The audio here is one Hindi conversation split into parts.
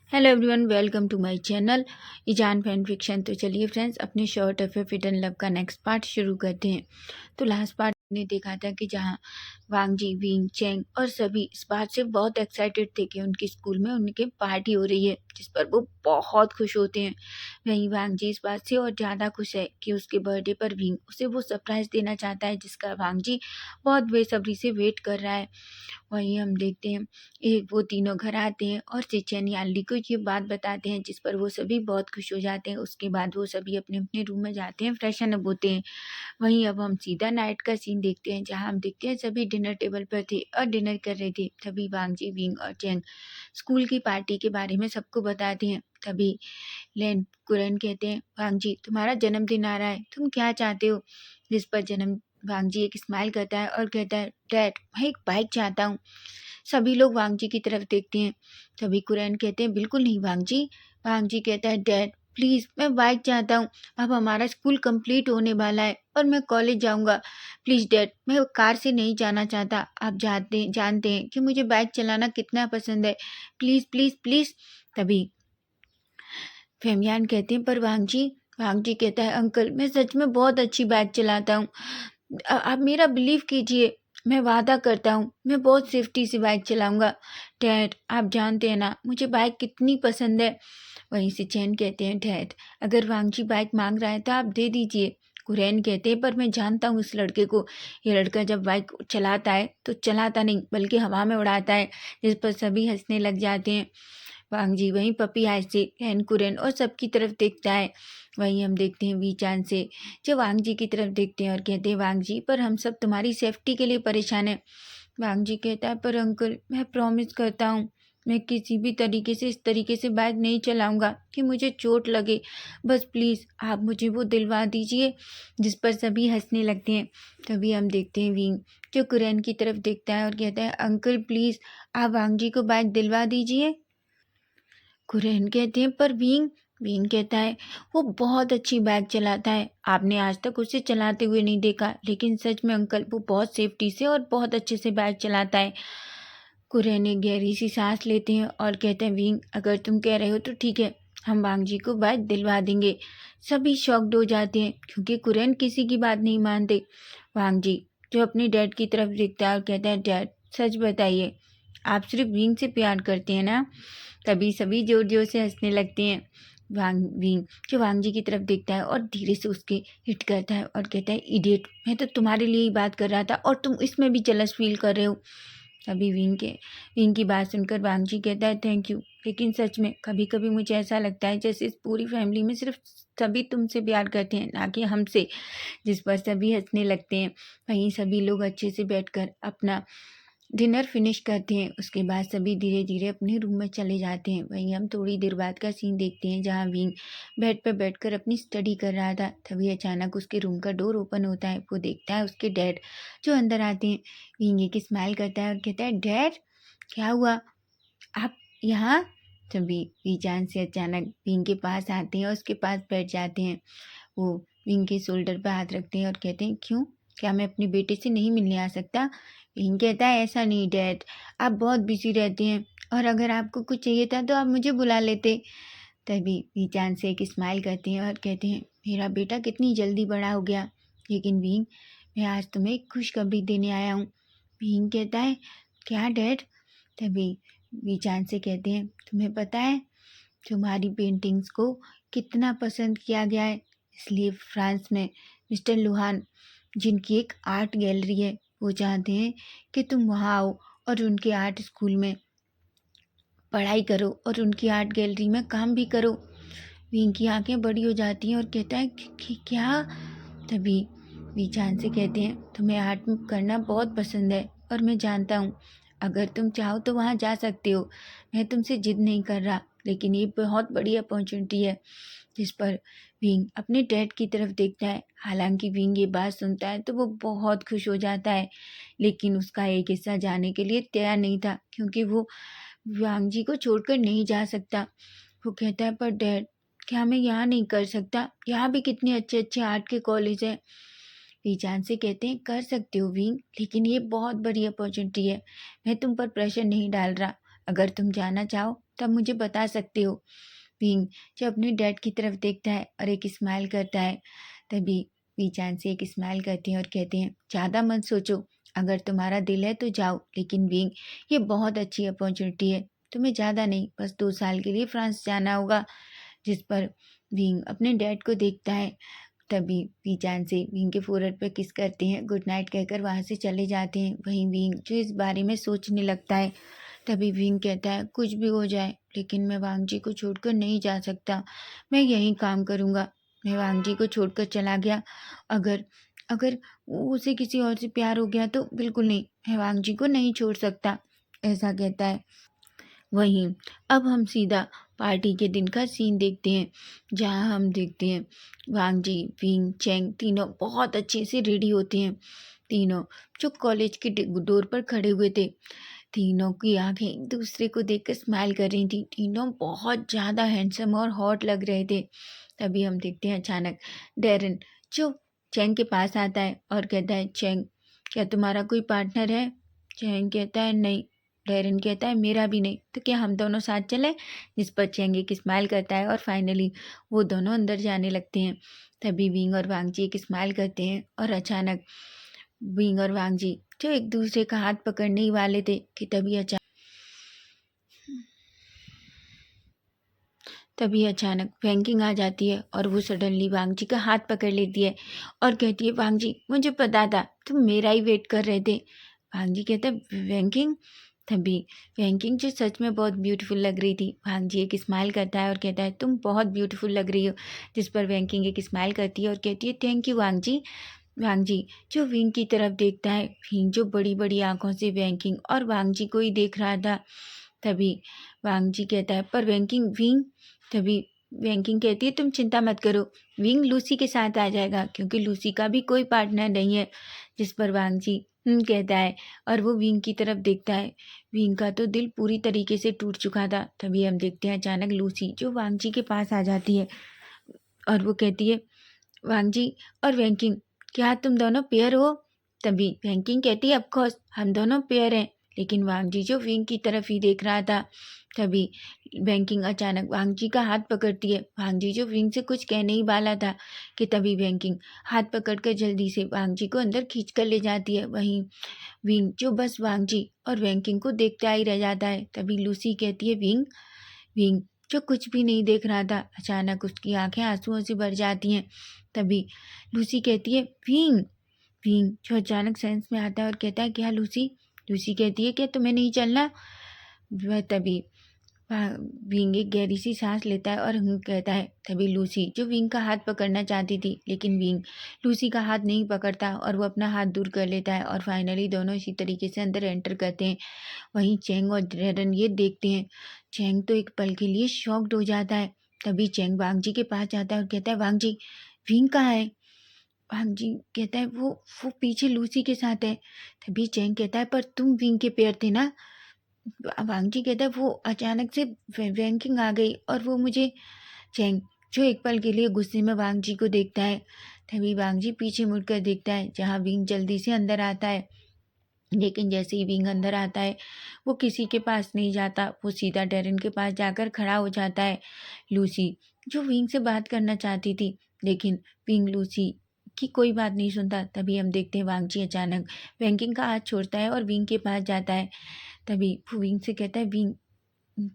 Hello everyone, welcome to my channel ईजान फैन फिक्शन। तो चलिए फ्रेंड्स, अपने short affair fit and love का नेक्स्ट पार्ट शुरू करते हैं। तो लास्ट पार्ट ने देखा था कि जहां वांग जी, विंग, चेंग और सभी इस बात से बहुत एक्साइटेड थे कि उनकी स्कूल में उनके पार्टी हो रही है, जिस पर वो बहुत खुश होते हैं। वहीं वांग जी इस बात से और ज़्यादा खुश है कि उसके बर्थडे पर विंग उसे वो सरप्राइज़ देना चाहता है, जिसका वांग जी बहुत बेसब्री से वेट कर रहा है। वहीं हम देखते हैं वो तीनों घर आते हैं और चेचन याली को ये बात बताते हैं, जिस पर वो सभी बहुत खुश हो जाते हैं। उसके बाद वो सभी अपने अपने रूम में जाते हैं, फ्रेशन अप होते हैं। वहीं अब हम सीधा नाइट का सीन देखते हैं, जहां हम देखते हैं सभी डिनर टेबल पर थे और डिनर कर रहे थे। तभी वांगजी, विंग और चैंग स्कूल की पार्टी के बारे में सबको बताते हैं। तभी लेन कुरन कहते हैं, वांगजी तुम्हारा जन्मदिन आ रहा है, तुम क्या चाहते हो? जिस पर जन्म वांगजी एक स्माइल करता है और कहता है, डैड मैं एक बाइक चाहता हूँ। सभी लोग वांगजी की तरफ देखते हैं। तभी कुरैन कहते हैं, बिल्कुल नहीं वांगजी। वांगजी कहता है, डैड प्लीज़ मैं बाइक चाहता हूँ। अब हमारा स्कूल कंप्लीट होने वाला है और मैं कॉलेज जाऊँगा। प्लीज़ डैड, मैं कार से नहीं जाना चाहता। आप जानते हैं कि मुझे बाइक चलाना कितना पसंद है। Please please please. तभी फेमियान कहते हैं, पर वांगजी कहता है, अंकल मैं सच में बहुत अच्छी बाइक चलाता हूँ। आप मेरा बिलीव कीजिए, मैं वादा करता हूँ मैं बहुत सेफ्टी से बाइक चलाऊंगा। डैड आप जानते हैं ना मुझे बाइक कितनी पसंद है। वहीं से चैन कहते हैं, डैड अगर वांगजी बाइक मांग रहा है तो आप दे दीजिए। कुरैन कहते हैं, पर मैं जानता हूँ इस लड़के को। ये लड़का जब बाइक चलाता है तो चलाता नहीं बल्कि हवा में उड़ाता है। जिस पर सभी हंसने लग जाते हैं। वांगजी वहीं पपी आय से हैन कुरैन और सबकी तरफ देखता है। वहीं हम देखते हैं वी चांद से, जो वांग जी की तरफ देखते हैं और कहते हैं, वांग जी पर हम सब तुम्हारी सेफ्टी के लिए परेशान हैं। वांग जी कहता है, पर अंकल मैं प्रॉमिस करता हूँ मैं किसी भी तरीके से इस तरीके से बाइक नहीं चलाऊंगा कि मुझे चोट लगे। बस प्लीज़ आप मुझे वो दिलवा दीजिए। जिस पर सभी हंसने लगते हैं। तभी हम देखते हैं विंग, जो कुरैन की तरफ देखता है और कहता है, अंकल प्लीज़ आप वांग जी को बाइक दिलवा दीजिए। कुरैन कहते हैं, पर विंग विंग कहता है, वो बहुत अच्छी बाइक चलाता है, आपने आज तक उसे चलाते हुए नहीं देखा, लेकिन सच में अंकल वो बहुत सेफ्टी से और बहुत अच्छे से बाइक चलाता है। कुरैन एक गहरी सी सांस लेते हैं और कहते हैं, विंग अगर तुम कह रहे हो तो ठीक है, हम वांग जी को बाइक दिलवा देंगे। सभी शॉक्ड हो जाते हैं क्योंकि कुरैन किसी की बात नहीं मानते। वांग जी जो अपने डैड की तरफ देखता है और कहता है, डैड सच बताइए आप सिर्फ विंग से प्यार करते हैं ना? तभी सभी जोर जोर से हंसने लगते हैं। विंग जो वांग जी की तरफ देखता है और धीरे से उसके हिट करता है और कहता है, इडियट मैं तो तुम्हारे लिए ही बात कर रहा था और तुम इसमें भी जेलस फील कर रहे हो। तभी विंग की बात सुनकर वांग जी कहता है, थैंक यू, लेकिन सच में कभी कभी मुझे ऐसा लगता है जैसे इस पूरी फैमिली में सिर्फ सभी तुमसे प्यार करते हैं, ना कि हमसे। जिस पर सभी हंसने लगते हैं। वहीं सभी लोग अच्छे से बैठकर अपना डिनर फिनिश करते हैं। उसके बाद सभी धीरे धीरे अपने रूम में चले जाते हैं। वहीं हम थोड़ी देर बाद का सीन देखते हैं, जहाँ विंग बेड पर बैठकर अपनी स्टडी कर रहा था। तभी अचानक उसके रूम का डोर ओपन होता है। वो देखता है उसके डैड जो अंदर आते हैं। विंग एक स्माइल करता है और कहता है, डैड क्या हुआ, आप यहाँ? तभी वीचान से अचानक विंग के पास आते हैं और उसके पास बैठ जाते हैं। वो विंग के शोल्डर पर हाथ रखते हैं और कहते हैं, क्यों, क्या मैं अपने बेटे से नहीं मिलने आ सकता? विंग कहता है, ऐसा नहीं डैड, आप बहुत बिजी रहते हैं और अगर आपको कुछ चाहिए था तो आप मुझे बुला लेते। तभी वीचान से एक स्माइल करते हैं और कहते हैं, मेरा बेटा कितनी जल्दी बड़ा हो गया। लेकिन विंग मैं आज तुम्हें एक खुशखबरी देने आया हूँ। विंग कहता है, क्या डैड? तभी वीचान से कहते हैं, तुम्हें पता है तुम्हारी पेंटिंग्स को कितना पसंद किया गया है, इसलिए फ्रांस में मिस्टर लुहान जिनकी एक आर्ट गैलरी है, वो चाहते हैं कि तुम वहाँ आओ और उनके आर्ट स्कूल में पढ़ाई करो और उनकी आर्ट गैलरी में काम भी करो। विंग की आंखें बड़ी हो जाती हैं और कहता है कि क्या? तभी वीचान से कहते हैं, तुम्हें आर्ट करना बहुत पसंद है और मैं जानता हूँ अगर तुम चाहो तो वहाँ जा सकते हो। मैं तुमसे जिद नहीं कर रहा, लेकिन ये बहुत बड़ी अपॉर्चुनिटी है। जिस पर विंग अपने डैड की तरफ देखता है। हालांकि विंग ये बात सुनता है तो वो बहुत खुश हो जाता है, लेकिन उसका एक हिस्सा जाने के लिए तैयार नहीं था, क्योंकि वो वांग जी को छोड़कर नहीं जा सकता। वो कहता है, पर डैड क्या मैं यहाँ नहीं कर सकता? यहाँ भी कितने अच्छे अच्छे आर्ट के कॉलेज हैं। वीचान से कहते हैं, कर सकते हो विंग, लेकिन ये बहुत बड़ी अपॉर्चुनिटी है। मैं तुम पर प्रेशर नहीं डाल रहा, अगर तुम जाना चाहो तब मुझे बता सकते हो। विंग जो अपने डैड की तरफ देखता है और एक स्माइल करता है। तभी वी चांद से एक स्माइल करते हैं और कहते हैं, ज़्यादा मत सोचो, अगर तुम्हारा दिल है तो जाओ, लेकिन विंग ये बहुत अच्छी अपॉर्चुनिटी है, तुम्हें ज़्यादा नहीं बस 2 साल के लिए फ्रांस जाना होगा। जिस पर विंग अपने डैड को देखता है। तभी वी चांद से विंग के फोrehead पर किस करते हैं, गुड नाइट कहकर वहाँ से चले जाते हैं। वहीं विंग जो इस बारे में सोचने लगता है। तभी विंग कहता है, कुछ भी हो जाए लेकिन मैं वांग जी को छोड़कर नहीं जा सकता, मैं यहीं काम करूँगा। मैं वांग जी को छोड़कर चला गया, अगर अगर उसे किसी और से प्यार हो गया तो बिल्कुल नहीं, मैं वांग जी को नहीं छोड़ सकता, ऐसा कहता है। वहीं अब हम सीधा पार्टी के दिन का सीन देखते हैं, जहां हम देखते हैं वांग जी, विंग, चेंग तीनों बहुत अच्छे से रेडी होते हैं। तीनों जो कॉलेज के डोर पर खड़े हुए थे, तीनों की आंखें एक दूसरे को देखकर स्माइल कर रही थी। तीनों बहुत ज़्यादा हैंडसम और हॉट लग रहे थे। तभी हम देखते हैं अचानक डेरन जो चेंग के पास आता है और कहता है, चेंग क्या तुम्हारा कोई पार्टनर है? चेंग कहता है, नहीं। डेरन कहता है, मेरा भी नहीं, तो क्या हम दोनों साथ चलें? जिस पर चेंग एक स्माइल करता है और फाइनली वो दोनों अंदर जाने लगते हैं। तभी विंग और वांग जी एक स्माइल करते हैं और अचानक विंग और वांग जी जो एक दूसरे का हाथ पकड़ने ही वाले थे कि तभी अचानक वैंकिंग आ जाती है और वो सडनली वांग जी का हाथ पकड़ लेती है और कहती है, वांग जी मुझे पता था तुम मेरा ही वेट कर रहे थे। वांग जी कहता है, वैंकिंग? तभी वैंकिंग जो सच में बहुत ब्यूटीफुल लग रही थी, वांग जी एक स्माइल करता है और कहता है, तुम बहुत ब्यूटीफुल लग रही हो। जिस पर वैंकिंग एक स्माइल करती है और कहती है, थैंक यू वांग जी। वांग जी जो विंग की तरफ देखता है, विंग जो बड़ी बड़ी आंखों से वैंकिंग और वांग जी को ही देख रहा था। तभी वांग जी कहता है, पर वैंकिंग विंग? तभी वैंकिंग कहती है, तुम चिंता मत करो, विंग लूसी के साथ आ जाएगा क्योंकि लूसी का भी कोई पार्टनर नहीं है। जिस पर वांग जी कहता है और वो विंग की तरफ देखता है। विंग का तो दिल पूरी तरीके से टूट चुका था। तभी हम देखते हैं अचानक लूसी जो वांग जी के पास आ जाती है और वो कहती है, वांग जी और वैंकिंग क्या तुम दोनों पेयर हो? तभी वैंकिंग कहती है, ऑफकोर्स हम दोनों पेयर हैं। लेकिन वांग जी जो विंग की तरफ ही देख रहा था। तभी वैंकिंग अचानक वांग जी का हाथ पकड़ती है। वांग जी जो विंग से कुछ कहने ही वाला था कि तभी वैंकिंग हाथ पकड़कर जल्दी से वांग जी को अंदर खींच कर ले जाती है। वहीं विंग जो बस वांग जी और वैंकिंग को देखता ही रह जाता है। तभी लूसी कहती है, विंग? विंग जो कुछ भी नहीं देख रहा था, अचानक उसकी आंखें आंसुओं से भर जाती हैं। तभी लूसी कहती है, विंग? विंग जो अचानक सेंस में आता है और कहता है, क्या लूसी? लूसी कहती है, क्या तुम्हें नहीं चलना? वह तभी विंग एक गहरी सी सांस लेता है और कहता है। तभी लूसी जो विंग का हाथ पकड़ना चाहती थी, लेकिन विंग लूसी का हाथ नहीं पकड़ता और वो अपना हाथ दूर कर लेता है और फाइनली दोनों इसी तरीके से अंदर एंटर करते हैं। वहीं चेंग और ड्रेडन ये देखते हैं। चेंग तो एक पल के लिए शॉक्ड हो जाता है। तभी चेंग वांग जी के पास जाता है और कहता है, वांग जी विंग कहाँ है? वांग जी कहता है, वो पीछे लूसी के साथ है। तभी चेंग कहता है, पर तुम विंग के पेयर थे ना? वांग जी कहता है, वो अचानक से वैंकिंग आ गई और वो मुझे चेंग जो एक पल के लिए गुस्से में वांग जी को देखता है। तभी वांग जी पीछे मुड़कर देखता है, जहाँ विंग जल्दी से अंदर आता है। लेकिन जैसे ही विंग अंदर आता है, वो किसी के पास नहीं जाता, वो सीधा डेरन के पास जाकर खड़ा हो जाता है। लूसी जो विंग से बात करना चाहती थी, लेकिन विंग लूसी की कोई बात नहीं सुनता। तभी हम देखते हैं वांग जी अचानक वैंकिंग का हाथ छोड़ता है और विंग के पास जाता है। तभी वो विंग से कहता है, विंग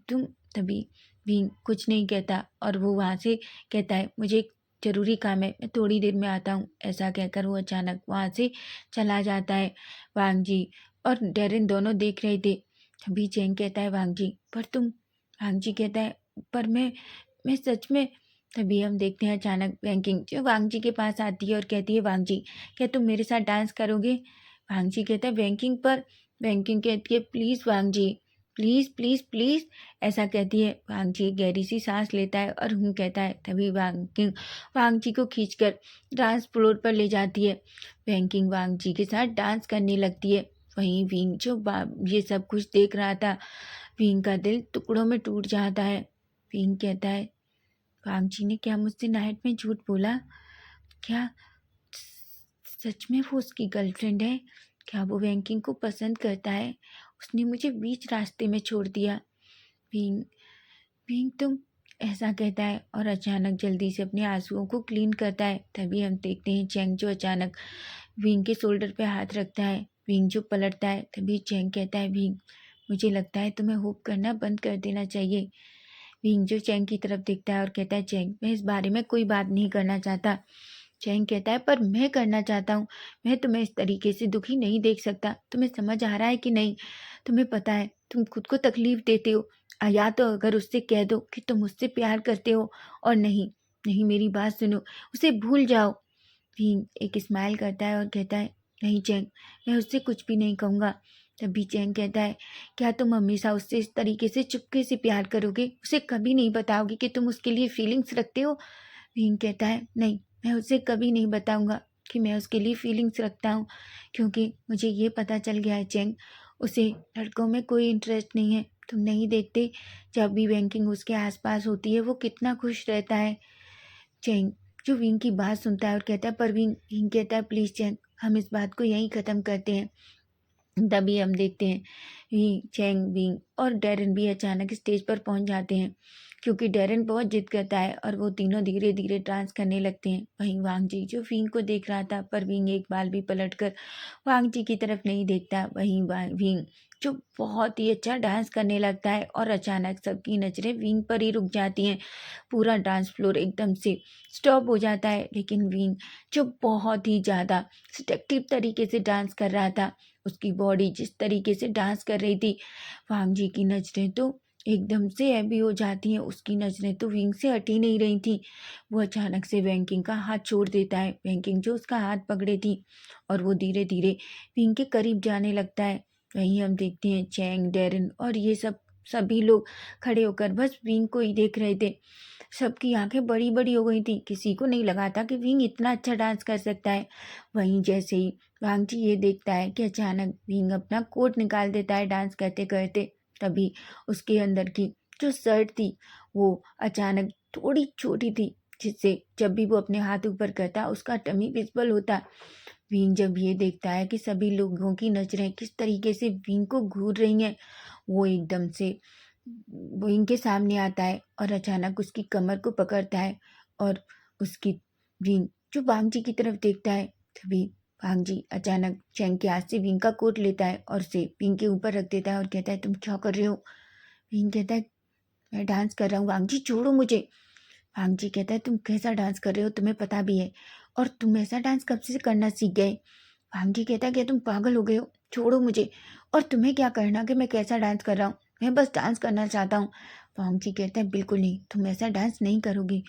तुम? तभी विंग कुछ नहीं कहता और वो वहाँ से कहता है, मुझे एक ज़रूरी काम है, मैं थोड़ी देर में आता हूँ। ऐसा कहकर वो अचानक वहाँ से चला जाता है। वांग जी और डेरिन दोनों देख रहे थे। तभी चेंग कहता है, वांग जी पर तुम? वांग जी कहता है, पर मैं सच में। तभी हम देखते हैं अचानक वैंकिंग जो वांग जी के पास आती है और कहती है, वांग जी क्या तुम मेरे साथ डांस करोगे? वांग जी कहता है, वैंकिंग पर? वैंकिंग कहती है, please Wang ji, please please please, ऐसा कहती है। वांग जी गहरी सी सांस लेता है और कहता है। तभी वैंकिंग वांग जी को खींचकर डांस फ्लोर पर ले जाती है। वैंकिंग वांग जी के साथ डांस करने लगती है। वहीं विंग जो ये सब कुछ देख रहा था, विंग का दिल टुकड़ों में टूट जाता है। विंग कहता है, वांग जी ने क्या मुझसे नाइट में झूठ बोला? क्या सच में वो उसकी गर्लफ्रेंड है? क्या वो वैंकिंग को पसंद करता है? उसने मुझे बीच रास्ते में छोड़ दिया। विंग विंग तुम, ऐसा कहता है और अचानक जल्दी से अपने आंसुओं को क्लीन करता है। तभी हम देखते हैं चैंग जो अचानक विंग के शोल्डर पे हाथ रखता है। विंग जो पलटता है, तभी चैंग कहता है, विंग मुझे लगता है तुम्हें होप करना बंद कर देना चाहिए। विंग जो चैंग की तरफ देखता है और कहता है, चैंग मैं इस बारे में कोई बात नहीं करना चाहता। चैंग कहता है, पर मैं करना चाहता हूँ। मैं तुम्हें इस तरीके से दुखी नहीं देख सकता। तुम्हें समझ आ रहा है कि नहीं? तुम्हें पता है तुम खुद को तकलीफ देते हो। या तो अगर उससे कह दो कि तुम मुझसे प्यार करते हो, और नहीं, नहीं मेरी बात सुनो, उसे भूल जाओ। भीम एक स्माइल करता है और कहता है, नहीं चैंग, मैं उससे कुछ भी नहीं कहूँगा। तभी चैंग कहता है, क्या तुम हमेशा उससे इस तरीके से चुपके से प्यार करोगे? उसे कभी नहीं बताओगे कि तुम उसके लिए फीलिंग्स रखते हो? भीम कहता है, नहीं, मैं उसे कभी नहीं बताऊंगा कि मैं उसके लिए फीलिंग्स रखता हूँ, क्योंकि मुझे ये पता चल गया है चैंग, उसे लड़कों में कोई इंटरेस्ट नहीं है। तुम नहीं देखते, जब भी बैंकिंग उसके आसपास होती है वो कितना खुश रहता है। चैंग जो विंग की बात सुनता है और कहता है, पर विंग विंग कहता है, प्लीज़ चैंग, हम इस बात को यहीं ख़त्म करते हैं। तभी हम देखते हैं चैंग, विंग और डैरेन भी अचानक स्टेज पर पहुंच जाते हैं, क्योंकि डैरेन बहुत जिद करता है और वो तीनों धीरे धीरे डांस करने लगते हैं। वहीं वांग जी जो विंग को देख रहा था, पर विंग एक बार भी पलटकर वांग जी की तरफ नहीं देखता। वहीं विंग जो बहुत ही अच्छा डांस करने लगता है और अचानक सबकी नजरें विंग पर ही रुक जाती हैं। पूरा डांस फ्लोर एकदम से स्टॉप हो जाता है, लेकिन विंग जो बहुत ही ज़्यादा सेडक्टिव तरीके से डांस कर रहा था, उसकी बॉडी जिस तरीके से डांस कर रही थी, वांग जी की नज़रें तो एकदम से हैवी हो जाती हैं। उसकी नज़रें तो विंग से हट ही नहीं रही थी। वो अचानक से वैंकिंग का हाथ छोड़ देता है। वैंकिंग जो उसका हाथ पकड़े थी, और वो धीरे धीरे विंग के करीब जाने लगता है। वहीं हम देखते हैं चैंग, डैरेन और ये सभी लोग खड़े होकर बस विंग को ही देख रहे थे। सबकी आंखें बड़ी बड़ी हो गई थी। किसी को नहीं लगा था कि विंग इतना अच्छा डांस कर सकता है। वहीं जैसे ही वांगची ये देखता है कि अचानक विंग अपना कोट निकाल देता है डांस करते करते, तभी उसके अंदर की जो शर्ट थी वो अचानक थोड़ी छोटी थी, जिससे जब भी वो अपने हाथ ऊपर करता उसका टमी विजिबल होता। विंग जब ये देखता है कि सभी लोगों की नजरें किस तरीके से विंग को घूर रही हैं, वो एकदम से विंग के सामने आता है और अचानक उसकी कमर को पकड़ता है, और उसकी विंग जो वांग जी की तरफ देखता है, तभी वांग जी अचानक चैंग के हाथ से विंग का कोट लेता है और उसे विंग के ऊपर रख देता है और कहता है, तुम क्या कर रहे हो? विंग कहता है, मैं डांस कर रहा हूँ। वांग जी छोड़ो मुझे। वांग जी कहता है, तुम कैसा डांस कर रहे हो? तुम्हें पता भी है? और तुम ऐसा डांस कब से करना सीख गए? वांग जी कहता है, क्या तुम पागल हो गए हो? छोड़ो मुझे। और तुम्हें क्या करना कि मैं कैसा डांस कर रहा हूँ? मैं बस डांस करना चाहता हूँ। वांग जी कहता है, बिल्कुल नहीं, तुम ऐसा डांस नहीं करोगी।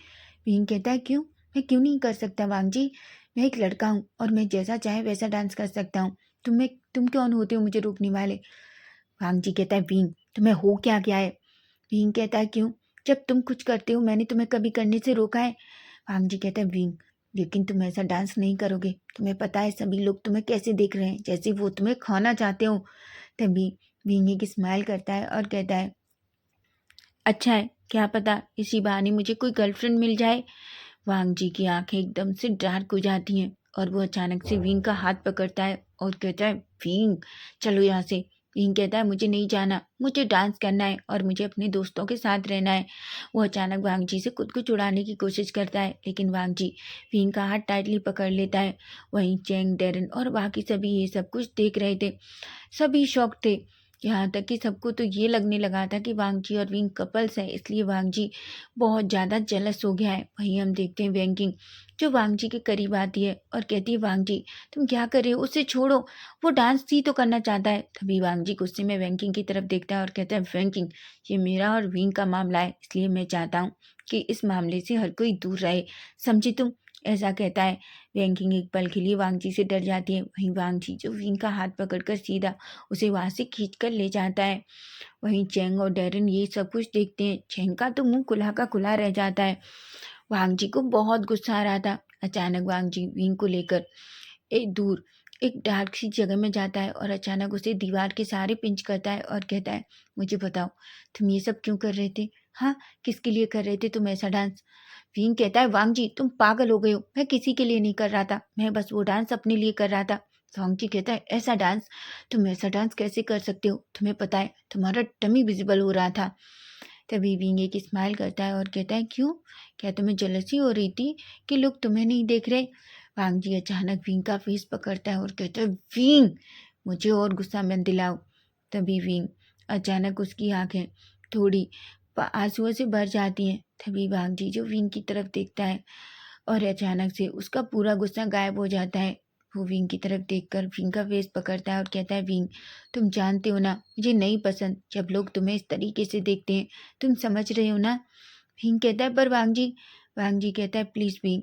विंग कहता है, क्यों? मैं क्यों नहीं कर सकता वांग जी? मैं एक लड़का हूँ और मैं जैसा चाहे वैसा डांस कर सकता हूँ। तुम कौन होते हो मुझे रोकने वाले? वांग जी कहता है, विंग तुम्हें हो क्या गया है? विंग कहता है, क्यों? जब तुम कुछ करते हो मैंने तुम्हें कभी करने से रोका है? वांग जी कहता है, विंग लेकिन तुम ऐसा डांस नहीं करोगे। तुम्हें पता है सभी लोग तुम्हें कैसे देख रहे हैं, जैसे वो तुम्हें खाना चाहते हो। तभी विंग एक स्माइल करता है और कहता है, अच्छा है, क्या पता इसी बहाने मुझे कोई गर्लफ्रेंड मिल जाए। वांग जी की आंखें एकदम से डार्क हो जाती हैं और वो अचानक से विंग का हाथ पकड़ता है और कहता है, विंग चलो यहाँ से। विंग कहता है, मुझे नहीं जाना, मुझे डांस करना है और मुझे अपने दोस्तों के साथ रहना है। वो अचानक वांग जी से खुद को छुड़ाने की कोशिश करता है, लेकिन वांग जी विंग का हाथ टाइटली पकड़ लेता है। वहीं चैंग, डेरन और बाकी सभी ये सब कुछ देख रहे थे। सभी शौक थे, यहाँ तक कि सबको तो ये लगने लगा था कि वांग जी और विंग कपल्स हैं, इसलिए वांग जी बहुत ज़्यादा जेलस हो गया है। वहीं हम देखते हैं वैंकिंग जो वांग जी के करीब आती है और कहती है, वांग जी तुम क्या कर रहे हो? उसे छोड़ो, वो डांस ही तो करना चाहता है। तभी वांग जी गुस्से में वैंकिंग की तरफ देखता है और कहता है, वैंकिंग ये मेरा और विंग का मामला है, इसलिए मैं चाहता हूँ कि इस मामले से हर कोई दूर रहे, समझी तुम? ऐसा कहता है। वैंकिंग एक पल के लिए वांग जी से डर जाती है। वहीं वांग जी जो विंग का हाथ पकड़कर सीधा उसे वहां से खींच कर ले जाता है। वहीं चैंग और डैरेन ये सब कुछ देखते हैं। चैंग का तो मुंह खुला का खुला रह जाता है। वांग जी को बहुत गुस्सा आ रहा था। अचानक वांग जी विंग को लेकर एक डार्क सी जगह में जाता है और अचानक उसे दीवार के सहारे पिंच करता है और कहता है, मुझे बताओ तुम ये सब क्यों कर रहे थे? हाँ, किसके लिए कर रहे थे तुम ऐसा डांस? विंग कहता है, वांग जी तुम पागल हो गए हो, मैं किसी के लिए नहीं कर रहा था, मैं बस वो डांस अपने लिए कर रहा था। वांग जी कहता है, ऐसा डांस? तुम ऐसा डांस कैसे कर सकते हो? तुम्हें पता है तुम्हारा टमी विजिबल हो रहा था। तभी विंग एक स्माइल करता है और कहता है, क्यों, क्या तुम्हें जलसी हो रही थी कि लोग तुम्हें नहीं देख रहे? वांग जी अचानक विंग का फेस पकड़ता है और कहता है, विंग, मुझे और गुस्सा मत दिलाओ। तभी विंग अचानक उसकी आंखें थोड़ी आंसुओं से भर जाती हैं। तभी वांग जी जो विंग की तरफ देखता है और अचानक से उसका पूरा गुस्सा गायब हो जाता है। वो विंग की तरफ देखकर विंग का फेस पकड़ता है और कहता है, विंग, तुम जानते हो ना मुझे नहीं पसंद जब लोग तुम्हें इस तरीके से देखते हैं, तुम समझ रहे हो ना? विंग कहता है, पर वांग जी कहता है, प्लीज़ विंग,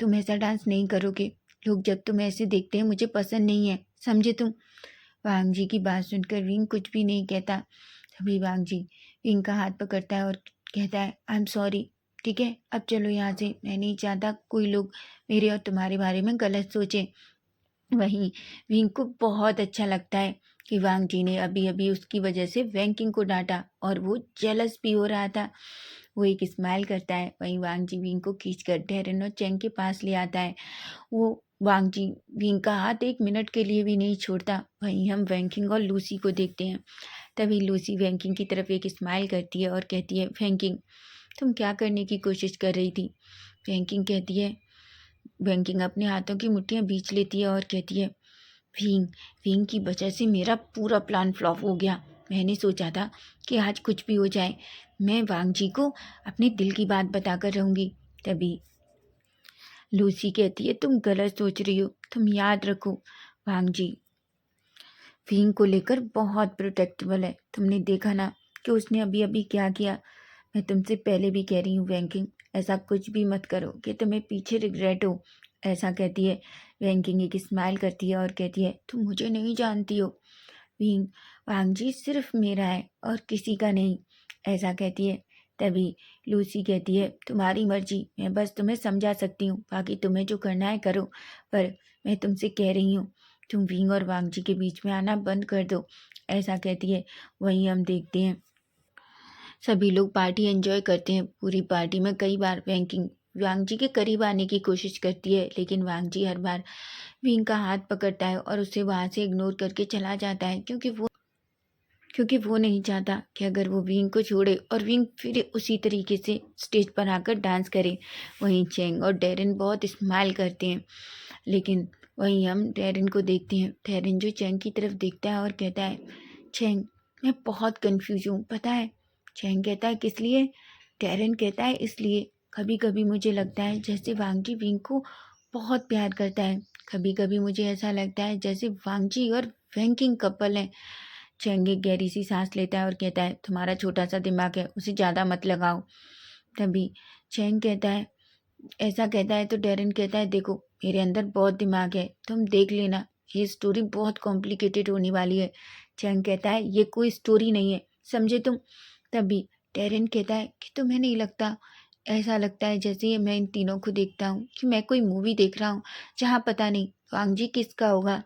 तुम ऐसा डांस नहीं करोगे। लोग जब तुम्हें ऐसे देखते हैं मुझे पसंद नहीं है, समझे तुम? वांग जी की बात सुनकर विंग कुछ भी नहीं कहता। तभी वांग जी विंग का हाथ पकड़ता है और कहता है, आई एम सॉरी, ठीक है, अब चलो यहाँ से, मैं नहीं चाहता कोई लोग मेरे और तुम्हारे बारे में गलत सोचें। वहीं विंग को बहुत अच्छा लगता है कि वांग जी ने अभी अभी उसकी वजह से वैंकिंग को डांटा और वो जेलस भी हो रहा था। वो एक स्माइल करता है। वहीं वांग जी विंग को खींचकर डेरेन और चेंग के पास ले आता है। वो वांग जी विंग का हाथ एक मिनट के लिए भी नहीं छोड़ता। वहीं हम वैंकिंग और लूसी को देखते हैं। तभी लूसी वैंकिंग की तरफ एक स्माइल करती है और कहती है, वैंकिंग, तुम क्या करने की कोशिश कर रही थी? वैंकिंग कहती है, वैंकिंग अपने हाथों की मुट्ठियां बींच लेती है और कहती है, विंग, विंग की वजह से मेरा पूरा प्लान फ्लॉप हो गया। मैंने सोचा था कि आज कुछ भी हो जाए मैं वांग जी को अपने दिल की बात बताकर रहूंगी। तभी लूसी कहती है, तुम गलत सोच रही हो, तुम याद रखो वांग जी विंग को लेकर बहुत प्रोटेक्टेबल है। तुमने देखा ना कि उसने अभी अभी क्या किया। मैं तुमसे पहले भी कह रही हूँ वैंकिंग, ऐसा कुछ भी मत करो कि तुम्हें पीछे रिग्रेट हो। ऐसा कहती है। वैंकिंग एक स्माइल करती है और कहती है, तुम मुझे नहीं जानती हो विंग, वांग जी सिर्फ मेरा है और किसी का नहीं। ऐसा कहती है। तभी लूसी कहती है, तुम्हारी मर्जी, मैं बस तुम्हें समझा सकती हूँ, बाकी तुम्हें जो करना है करो, पर मैं तुमसे कह रही हूँ तुम विंग और वांग जी के बीच में आना बंद कर दो। ऐसा कहती है। वहीं हम देखते हैं सभी लोग पार्टी एंजॉय करते हैं। पूरी पार्टी में कई बार वैंकिंग वांग जी के करीब आने की कोशिश करती है, लेकिन वांग जी हर बार विंग का हाथ पकड़ता है और उसे वहाँ से इग्नोर करके चला जाता है, क्योंकि वो नहीं चाहता कि अगर वो विंग को छोड़े और विंग फिर उसी तरीके से स्टेज पर आकर डांस करे। वहीं चेंग और डेरिन बहुत स्माइल करते हैं, लेकिन वहीं हम डेरिन को देखते हैं। डेरिन जो चेंग की तरफ देखता है और कहता है, चेंग, मैं बहुत कंफ्यूज हूँ, पता है? चेंग कहता है, किस लिए? डेरिन कहता है, इसलिए कभी कभी मुझे लगता है जैसे वांग जी विंग को बहुत प्यार करता है, कभी कभी मुझे ऐसा लगता है जैसे वांग जी और वैंकिंग कपल हैं। चेंग एक गहरी सी सांस लेता है और कहता है, तुम्हारा छोटा सा दिमाग है, उसे ज़्यादा मत लगाओ। तभी चेंग कहता है, ऐसा कहता है तो डेरिन कहता है, देखो मेरे अंदर बहुत दिमाग है, तुम देख लेना, ये स्टोरी बहुत कॉम्प्लिकेटेड होने वाली है। चेंग कहता है, ये कोई स्टोरी नहीं है, समझे तुम? तभी डेरिन कहता है कि तुम्हें नहीं लगता, ऐसा लगता है जैसे ये मैं इन तीनों को देखता हूँ कि मैं कोई मूवी देख रहा हूँ जहाँ पता नहीं वांग जी किसका होगा।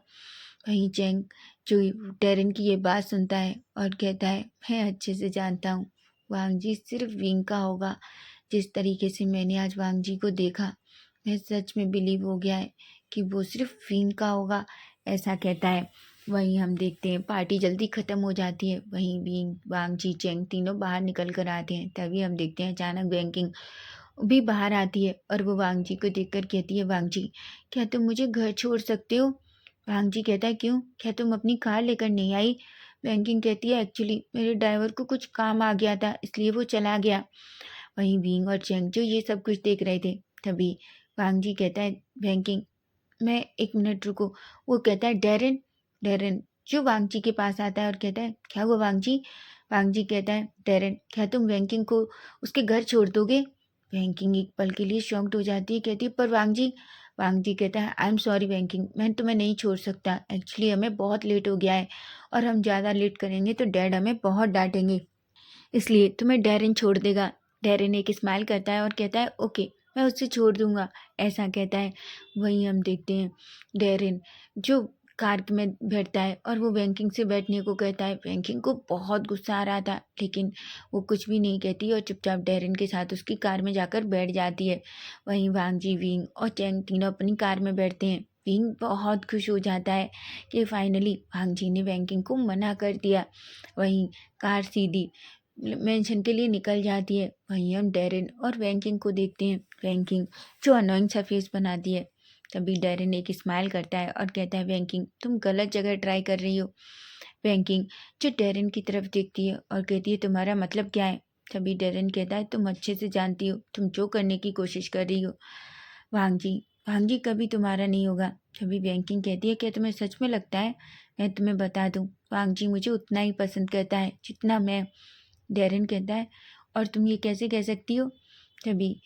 वहीं चेंग जो डेरिन की ये बात सुनता है और कहता है, मैं अच्छे से जानता हूँ वांग जी सिर्फ विंग का होगा। जिस तरीके से मैंने आज वांग जी को देखा, मैं सच में बिलीव हो गया है कि वो सिर्फ विंग का होगा। ऐसा कहता है। वहीं हम देखते हैं पार्टी जल्दी ख़त्म हो जाती है। वहीं विंग, वांग जी, चेंग तीनों बाहर निकल कर आते हैं। तभी हम देखते हैं अचानक बैंकिंग भी बाहर आती है और वो वांग जी को देखकर कहती है, वांग जी, क्या तुम मुझे घर छोड़ सकते हो? वांग जी कहता है, क्यों, क्या तुम अपनी कार लेकर नहीं आई? बैंकिंग कहती है, एक्चुअली मेरे ड्राइवर को कुछ काम आ गया था इसलिए वो चला गया। वहीं विंग और चेंग जो ये सब कुछ देख रहे थे। तभी वांग जी कहता है, बैंकिंग, मैं एक मिनट रुको। वो कहता है, डेरिन, डेरिन जो वांग जी के पास आता है और कहता है, क्या हुआ वांग जी? वांग जी कहता है, डेरिन, क्या तुम वैंकिंग को उसके घर छोड़ दोगे? वैंकिंग एक पल के लिए शॉक्ड हो जाती है, कहती है, पर वांग जी कहता है, आई एम सॉरी वैंकिंग, मैं तुम्हें नहीं छोड़ सकता, एक्चुअली हमें बहुत लेट हो गया है और हम ज़्यादा लेट करेंगे तो डैड हमें बहुत डांटेंगे, इसलिए तुम्हें डेरिन छोड़ देगा। डेरिन एक स्माइल करता है और कहता है, ओके, मैं उससे छोड़ दूंगा। ऐसा कहता है। वहीं हम देखते हैं डेरिन जो कार में बैठता है और वो वैंकिंग से बैठने को कहता है। वैंकिंग को बहुत गुस्सा आ रहा था, लेकिन वो कुछ भी नहीं कहती और चुपचाप डेरिन के साथ उसकी कार में जाकर बैठ जाती है। वहीं वांग जी, विंग और चैंग तीनों अपनी कार में बैठते हैं। विंग बहुत खुश हो जाता है कि फाइनली वांग जी ने वैंकिंग को मना कर दिया। वहीं कार सीधी मेंशन के लिए निकल जाती है। वहीं हम डेरिन और वैंकिंग को देखते हैं। वैंकिंग जो अनोइंग सा फेस बनाती है। तभी डेरिन एक स्माइल करता है और कहता है, वैंकिंग तुम गलत जगह ट्राई कर रही हो। वैंकिंग जो डेरिन की तरफ देखती है और कहती है, तुम्हारा मतलब क्या है। तभी डेरिन कहता है, तुम अच्छे से जानती हो तुम जो करने की कोशिश कर रही हो। वांग जी कभी तुम्हारा नहीं होगा। तभी वैंकिंग कहती है, क्या तुम्हें सच में लगता है। मैं तुम्हें बता दूं, वांग जी मुझे उतना ही पसंद करता है जितना मैं। डेरिन कहता है, और तुम ये कैसे कह सकती हो। तभी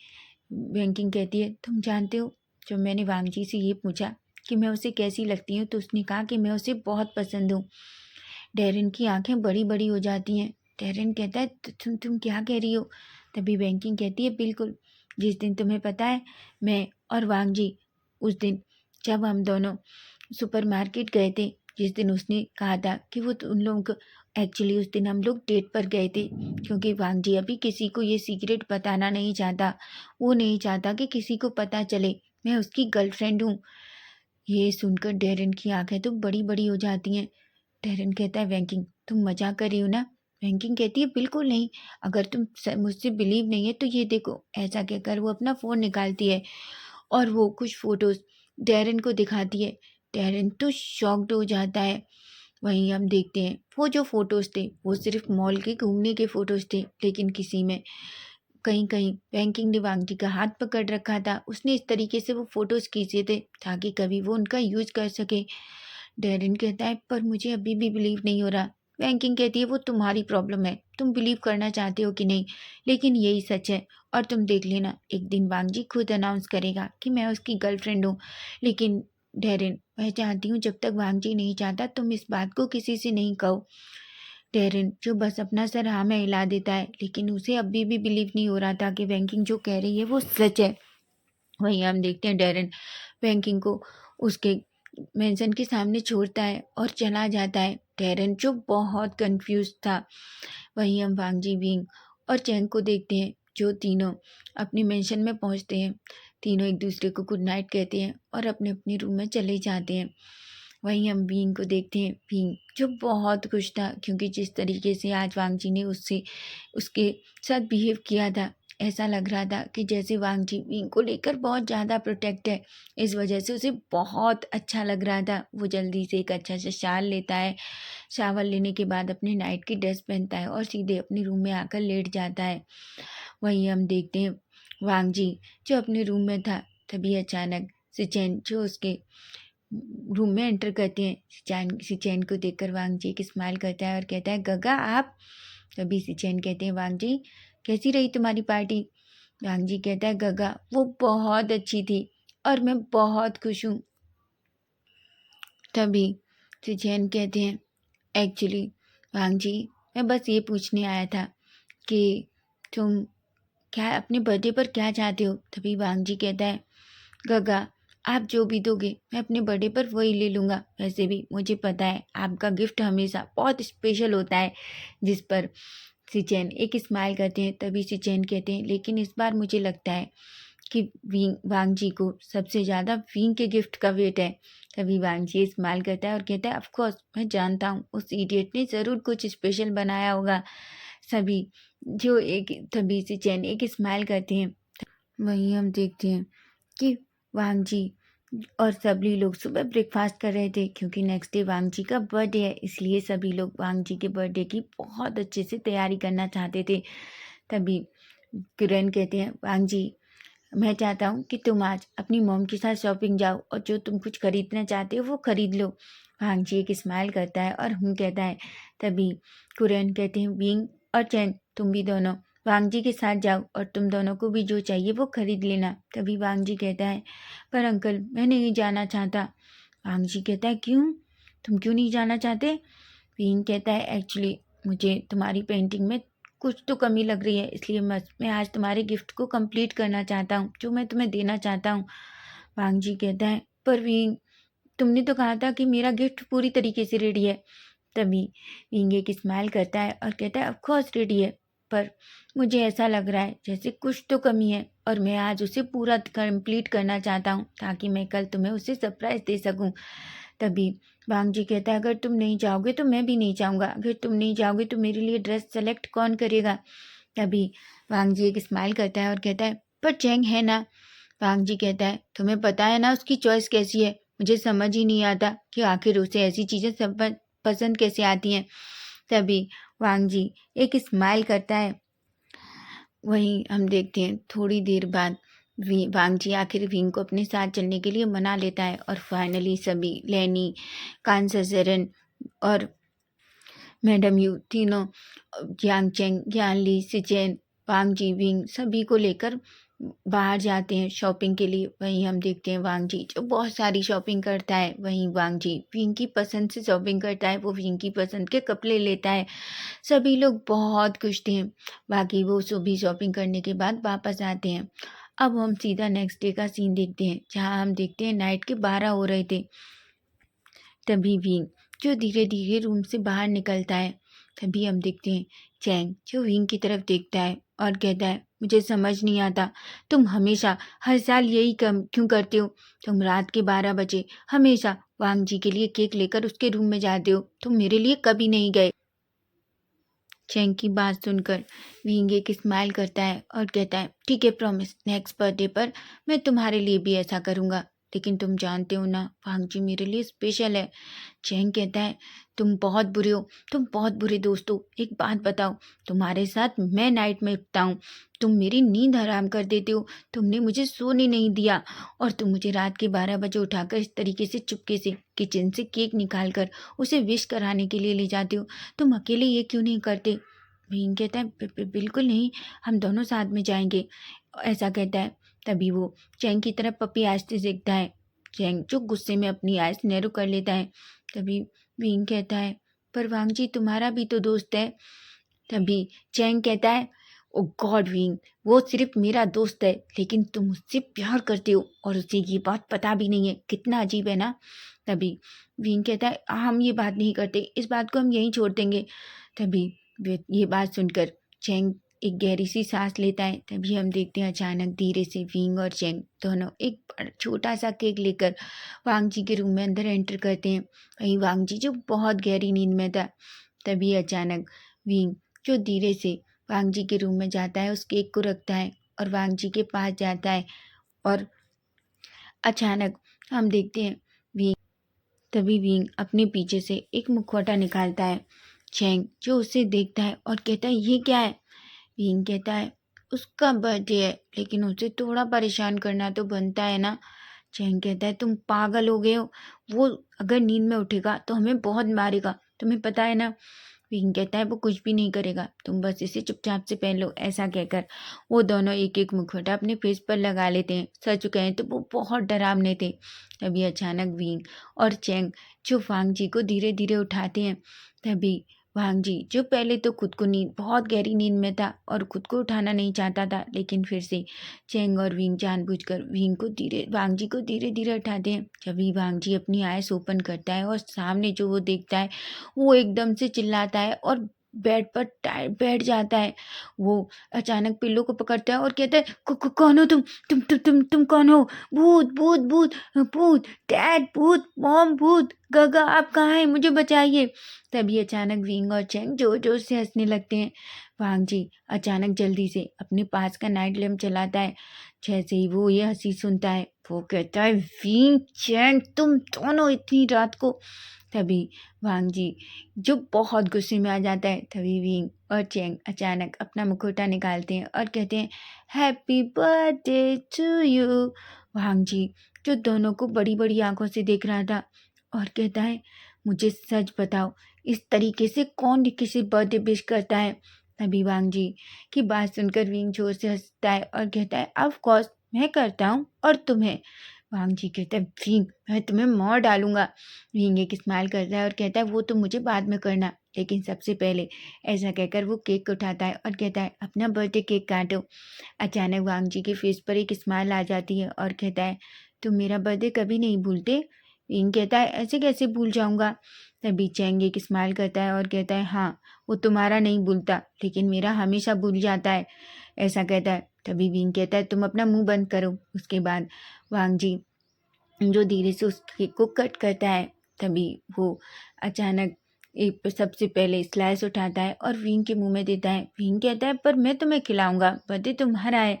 वैंकिंग कहती है, तुम जानते हो, जब मैंने वांग जी से ये पूछा कि मैं उसे कैसी लगती हूँ तो उसने कहा कि मैं उसे बहुत पसंद हूँ। डेरिन की आंखें बड़ी बड़ी हो जाती हैं। डेरिन कहता है, तुम क्या कह रही हो। तभी वैंकिंग कहती है, बिल्कुल, जिस दिन तुम्हें पता है मैं और वांग जी, उस दिन जब हम दोनों सुपरमार्केट गए थे, जिस दिन उसने कहा था कि वो उन लोगों को, एक्चुअली उस दिन हम लोग डेट पर गए थे, क्योंकि वांग जी अभी किसी को ये सीक्रेट बताना नहीं चाहता। वो नहीं चाहता कि किसी को पता चले मैं उसकी गर्लफ्रेंड हूँ। ये सुनकर डेरिन की आंखें तो बड़ी बड़ी हो जाती हैं। डेरिन कहता है, वैंकिंग तुम मजाक कर रही हो ना। वैंकिंग कहती है, बिल्कुल नहीं। अगर तुम मुझसे बिलीव नहीं है तो ये देखो। ऐसा कहकर वो अपना फ़ोन निकालती है और वो कुछ फ़ोटोज़ डेरिन को दिखाती है। डेरिन तो शॉक्ड हो जाता है। वहीं हम देखते हैं, वो जो फ़ोटोज़ थे वो सिर्फ मॉल के घूमने के फ़ोटोज़ थे, लेकिन किसी में कहीं कहीं वैंकिंग ने वांग जी का हाथ पकड़ रखा था। उसने इस तरीके से वो फ़ोटोज़ खींचे थे ताकि कभी वो उनका यूज़ कर सके। डेरिन कहता है, पर मुझे अभी भी बिलीव नहीं हो रहा। वैंकिंग कहती है, वो तुम्हारी प्रॉब्लम है, तुम बिलीव करना चाहते हो कि नहीं, लेकिन यही सच है। और तुम देख लेना, एक दिन वांग जी खुद अनाउंस करेगा कि मैं उसकी गर्लफ्रेंड हूँ। लेकिन डेरिन, मैं चाहती हूँ जब तक वांग जी नहीं चाहता तुम इस बात को किसी से नहीं कहो। डेरिन जो बस अपना सर हाँ में हिला देता है, लेकिन उसे अभी भी बिलीव नहीं हो रहा था कि वैंकिंग जो कह रही है वो सच है। वहीं हम देखते हैं, डेरिन वैंकिंग को उसके मेंशन के सामने छोड़ता है और चला जाता है। डेरिन जो बहुत कंफ्यूज था। वहीं हम वांग जी, विंग और चैंग को देखते हैं, जो तीनों अपनी मेंशन में पहुंचते हैं। तीनों एक दूसरे को गुड नाइट कहते हैं और अपने अपने रूम में चले जाते हैं। वहीं हम विंग को देखते हैं, विंग जो बहुत खुश था, क्योंकि जिस तरीके से आज वांग जी ने उसके साथ बिहेव किया था, ऐसा लग रहा था कि जैसे वांग जी विंग को लेकर बहुत ज़्यादा प्रोटेक्ट है। इस वजह से उसे बहुत अच्छा लग रहा था। वो जल्दी से एक अच्छा सा शाल लेता है। शावर लेने के बाद अपनी नाइट की ड्रेस पहनता है और सीधे अपने रूम में आकर लेट जाता है। वहीं हम देखते हैं, वांग जी जो अपने रूम में था, तभी अचानक सिचेन जो उसके रूम में एंटर करते हैं। सिचेन को देखकर वांग जी एक स्माइल करता है और कहता है, गगा आप। तभी सिचेन कहते हैं, वांग जी कैसी रही तुम्हारी पार्टी। वांग जी कहता है, गगा वो बहुत अच्छी थी और मैं बहुत खुश हूँ। तभी सिचेन कहते हैं, एक्चुअली वांग जी, मैं बस ये पूछने आया था कि तुम क्या अपने बर्थडे पर क्या चाहते हो। तभी वांग जी कहता है, गगा आप जो भी दोगे मैं अपने बर्थडे पर वही ले लूँगा। वैसे भी मुझे पता है आपका गिफ्ट हमेशा बहुत स्पेशल होता है। जिस पर सिचेन एक स्माइल करते हैं। तभी सिचेन कहते हैं, लेकिन इस बार मुझे लगता है कि वांग जी को सबसे ज़्यादा विंग के गिफ्ट का वेट है। तभी वांग जी स्माइल करता है और कहता है, ऑफ कोर्स मैं जानता हूँ उस इडियट ने ज़रूर कुछ स्पेशल बनाया होगा। सभी जो एक तभी से चैन एक स्माइल करते हैं। वहीं हम देखते हैं कि वांग जी और सभी लोग सुबह ब्रेकफास्ट कर रहे थे, क्योंकि नेक्स्ट डे वांग जी का बर्थडे है, इसलिए सभी लोग वांग जी के बर्थडे की बहुत अच्छे से तैयारी करना चाहते थे। तभी किरण कहते हैं, वांग जी मैं चाहता हूँ कि तुम आज अपनी मॉम के साथ शॉपिंग जाओ और जो तुम कुछ खरीदना चाहते हो वो खरीद लो। वांग जी एक स्माइल करता है और हम कहता है। तभी कुरन कहते हैं, विंग और चैन तुम भी दोनों वांग जी के साथ जाओ और तुम दोनों को भी जो चाहिए वो खरीद लेना। तभी वांग जी कहता है, पर अंकल मैं नहीं जाना चाहता। वांग जी कहता है, क्यों, तुम क्यों नहीं जाना चाहते। विंग कहता है, एक्चुअली मुझे तुम्हारी पेंटिंग में कुछ तो कमी लग रही है, इसलिए मैं आज तुम्हारे गिफ्ट को कंप्लीट करना चाहता हूँ जो मैं तुम्हें देना चाहता हूँ। वांग जी कहता है, पर विंग तुमने तो कहा था कि मेरा गिफ्ट पूरी तरीके से रेडी है। तभी विंग एक स्माइल करता है और कहता है, ऑफ कोर्स रेडी है, पर मुझे ऐसा लग रहा है जैसे कुछ तो कमी है और मैं आज उसे पूरा कंप्लीट करना चाहता हूँ ताकि मैं कल तुम्हें उसे सरप्राइज दे सकूँ। तभी वांग जी कहता है अगर तुम नहीं जाओगे तो मैं भी नहीं जाऊँगा, अगर तुम नहीं जाओगे तो मेरे लिए ड्रेस सेलेक्ट कौन करेगा। तभी वांग जी एक स्माइल करता है और कहता है पर चैंग है ना। वांग जी कहता है तुम्हें पता है ना उसकी चॉइस कैसी है, मुझे समझ ही नहीं आता कि आखिर उसे ऐसी चीज़ें सब पसंद कैसे आती हैं। तभी वांग जी एक स्माइल करता है। वहीं हम देखते हैं थोड़ी देर बाद वांग जी आखिर विंग को अपने साथ चलने के लिए मना लेता है और फाइनली सभी लैनी, कांसर और मैडम यू तीनों यांग चेंग, यान ली, सिचेन, वांग जी, विंग सभी को लेकर बाहर जाते हैं शॉपिंग के लिए। वहीं हम देखते हैं वांग जी जो बहुत सारी शॉपिंग करता है, वहीं वांग जी विंग की पसंद से शॉपिंग करता है, वो विंग की पसंद के कपड़े लेता है। सभी लोग बहुत खुश थे। बाकी वो सभी शॉपिंग करने के बाद वापस आते हैं। अब हम सीधा नेक्स्ट डे का सीन देखते हैं जहाँ हम देखते हैं नाइट के 12 हो रहे थे। तभी विंग जो धीरे धीरे रूम से बाहर निकलता है। तभी हम देखते हैं चैंग जो विंग की तरफ देखता है और कहता है मुझे समझ नहीं आता तुम हमेशा हर साल यही कम क्यों करते हो। तुम रात के 12 बजे हमेशा वांग जी के लिए केक लेकर उसके रूम में जाते हो, तुम मेरे लिए कभी नहीं गए। चैंग की बात सुनकर विंग एक स्माइल करता है और कहता है ठीक है, प्रॉमिस नेक्स्ट बर्थडे पर मैं तुम्हारे लिए भी ऐसा करूँगा। लेकिन तुम जानते हो ना वांग जी मेरे लिए स्पेशल है। चैंग कहता है तुम बहुत बुरे हो, तुम बहुत बुरे दोस्त हो। एक बात बताओ, तुम्हारे साथ मैं नाइट में उठता हूँ, तुम मेरी नींद हराम कर देते हो, तुमने मुझे सोने नहीं दिया और तुम मुझे रात के 12 बजे उठाकर इस तरीके से चुपके से किचन से केक निकाल कर उसे विश कराने के लिए ले जाते हो। तुम अकेले ये क्यों नहीं करते। भीम कहता है बिल्कुल नहीं, हम दोनों साथ में जाएंगे, ऐसा कहता है। तभी वो चैंग की तरफ पपी आइज से देखता है। चैंग जो गुस्से में अपनी आइज नैरो कर लेता है। तभी विंग कहता है पर वांग जी तुम्हारा भी तो दोस्त है। तभी चैंग कहता है ओ गॉड विंग, वो सिर्फ मेरा दोस्त है लेकिन तुम उससे प्यार करते हो और उसे ये बात पता भी नहीं है, कितना अजीब है ना। तभी विंग कहता है हम ये बात नहीं करते, इस बात को हम यहीं छोड़ देंगे। तभी ये बात सुनकर चैंग एक गहरी सी सांस लेता है। तभी हम देखते हैं अचानक धीरे से विंग और चैंग दोनों एक छोटा सा केक लेकर वांग जी के रूम में अंदर एंटर करते हैं। वहीं वांग जी जो बहुत गहरी नींद में था। तभी अचानक विंग जो धीरे से वांग जी के रूम में जाता है, उस केक को रखता है और वांग जी के पास जाता है और अचानक हम देखते हैं विंग तभी विंग अपने पीछे से एक मुखौटा निकालता है। चैंग जो उसे देखता है और कहता है ये क्या है। विंग कहता है उसका बर्थडे है लेकिन उसे थोड़ा परेशान करना तो बनता है ना। चैंग कहता है तुम पागल हो गए हो, वो अगर नींद में उठेगा तो हमें बहुत मारेगा, तुम्हें पता है ना। विंग कहता है वो कुछ भी नहीं करेगा, तुम बस इसे चुपचाप से पहन लो। ऐसा कहकर वो दोनों एक एक मुखौटा अपने फेस पर लगा लेते हैं। सच कहें तो वो बहुत डरावने थे। तभी अचानक विंग और चैंग जो वांग जी को धीरे धीरे उठाते हैं। तभी वांग जी जो पहले तो खुद को नींद बहुत गहरी नींद में था और खुद को उठाना नहीं चाहता था, लेकिन फिर से चैंग और विंग जानबूझकर वांग जी को धीरे धीरे उठाते हैं। जब वांग जी अपनी आइज ओपन करता है और सामने जो वो देखता है वो एकदम से चिल्लाता है और बेड पर बैठ जाता है। वो अचानक पिल्लो को पकड़ता है और कहता है कौन हो तुम, तुम कौन हो। भूत भूत भूत भूत, डैड भूत, मॉम भूत, गगा आप कहाँ हैं, मुझे बचाइए। तभी अचानक विंग और चैंग जोर जोर से हंसने लगते हैं। वांग जी अचानक जल्दी से अपने पास का नाइट लैम्प चलाता है। जैसे ही वो ये हंसी सुनता है वो कहता है विंग चैंग तुम दोनों इतनी रात को। तभी वांग जी जो बहुत गुस्से में आ जाता है। तभी विंग और चैंग अचानक अपना मुखौटा निकालते हैं और कहते हैं हैप्पी बर्थडे टू यू। वांग जी जो दोनों को बड़ी बड़ी आंखों से देख रहा था और कहता है मुझे सच बताओ इस तरीके से कौन किसी बर्थडे विश करता है। तभी वांग जी की बात सुनकर विंग जोर से हंसता है और कहता है ऑफ कोर्स मैं करता हूँ, और तुम्हें। वांग जी कहता है विंग मैं तुम्हें मार डालूंगा। विंग एक स्माइल करता है और कहता है वो तो मुझे बाद में करना, लेकिन सबसे पहले। ऐसा कहकर वो केक को उठाता है और कहता है अपना बर्थडे केक काटो। अचानक वांग जी के फेस पर एक स्माइल आ जाती है और कहता है तुम मेरा बर्थडे कभी नहीं भूलते। विंग कहता है ऐसे कैसे भूल जाऊंगा। तभी चैंग एक स्माइल करता है और कहता है हाँ वो तुम्हारा नहीं भूलता लेकिन मेरा हमेशा भूल जाता है। ऐसा कहता है। तभी विंग कहता है तुम अपना मुंह बंद करो। उसके बाद वांग जी जो धीरे से उस केक को कट करता है। तभी वो अचानक एक सबसे पहले स्लाइस उठाता है और विंग के मुंह में देता है। विंग कहता है पर मैं तुम्हें खिलाऊंगा, बर्थडे तुम्हारा है।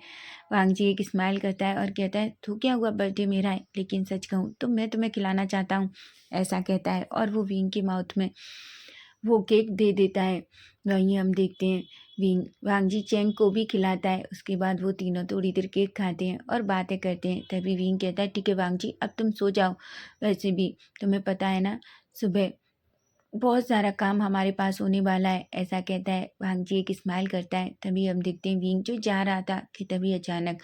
वांग जी एक स्माइल करता है और कहता है तो क्या हुआ, बर्थडे मेरा है, लेकिन सच कहूँ तो मैं तुम्हें खिलाना चाहता हूँ, ऐसा कहता है और वो विंग के माउथ में वो केक दे देता है। वहीं हम देखते हैं विंग वांग जी चेंग को भी खिलाता है। उसके बाद वो तीनों थोड़ी देर केक खाते हैं और बातें करते हैं। तभी विंग कहता है ठीक है वांग जी अब तुम सो जाओ, वैसे भी तुम्हें पता है ना सुबह बहुत सारा काम हमारे पास होने वाला है, ऐसा कहता है। वांग जी एक स्माइल करता है। तभी हम देखते हैं विंग जो जा रहा था कि तभी अचानक